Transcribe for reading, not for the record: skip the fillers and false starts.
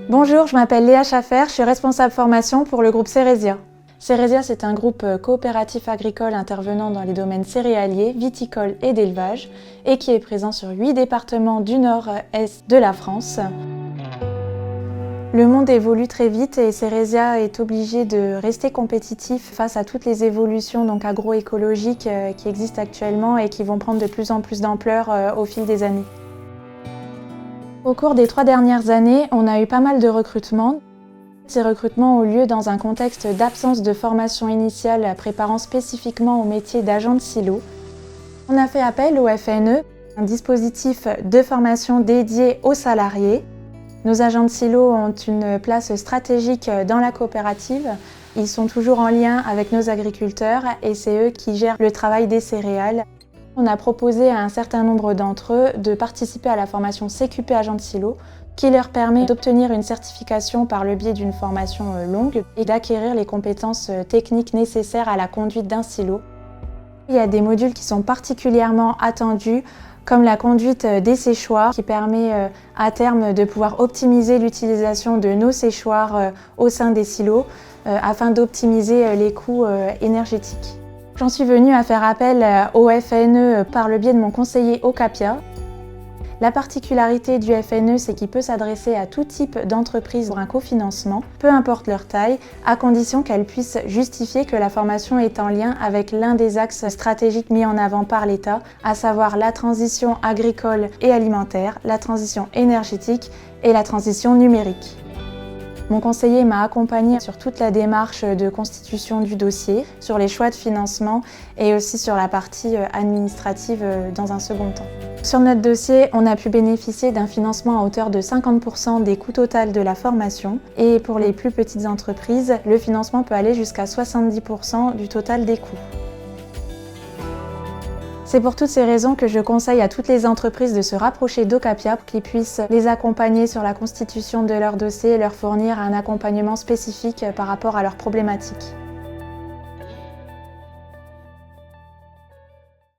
Bonjour, je m'appelle Léa Schaffer, je suis responsable formation pour le groupe Ceresia. Ceresia, c'est un groupe coopératif agricole intervenant dans les domaines céréaliers, viticoles et d'élevage et qui est présent sur 8 départements du nord-est de la France. Le monde évolue très vite et Ceresia est obligé de rester compétitif face à toutes les évolutions agroécologiques qui existent actuellement et qui vont prendre de plus en plus d'ampleur au fil des années. Au cours des 3 dernières années, on a eu pas mal de recrutements. Ces recrutements ont lieu dans un contexte d'absence de formation initiale préparant spécifiquement au métier d'agent de silo. On a fait appel au FNE, un dispositif de formation dédié aux salariés. Nos agents de silo ont une place stratégique dans la coopérative. Ils sont toujours en lien avec nos agriculteurs et c'est eux qui gèrent le travail des céréales. On a proposé à un certain nombre d'entre eux de participer à la formation CQP agent de silo qui leur permet d'obtenir une certification par le biais d'une formation longue et d'acquérir les compétences techniques nécessaires à la conduite d'un silo. Il y a des modules qui sont particulièrement attendus comme la conduite des séchoirs qui permet à terme de pouvoir optimiser l'utilisation de nos séchoirs au sein des silos afin d'optimiser les coûts énergétiques. J'en suis venue à faire appel au FNE par le biais de mon conseiller OCAPIA. La particularité du FNE, c'est qu'il peut s'adresser à tout type d'entreprise pour un cofinancement, peu importe leur taille, à condition qu'elles puissent justifier que la formation est en lien avec l'un des axes stratégiques mis en avant par l'État, à savoir la transition agricole et alimentaire, la transition énergétique et la transition numérique. Mon conseiller m'a accompagnée sur toute la démarche de constitution du dossier, sur les choix de financement et aussi sur la partie administrative dans un second temps. Sur notre dossier, on a pu bénéficier d'un financement à hauteur de 50% des coûts totaux de la formation et pour les plus petites entreprises, le financement peut aller jusqu'à 70% du total des coûts. C'est pour toutes ces raisons que je conseille à toutes les entreprises de se rapprocher d'OCAPIA pour qu'ils puissent les accompagner sur la constitution de leur dossier et leur fournir un accompagnement spécifique par rapport à leurs problématiques.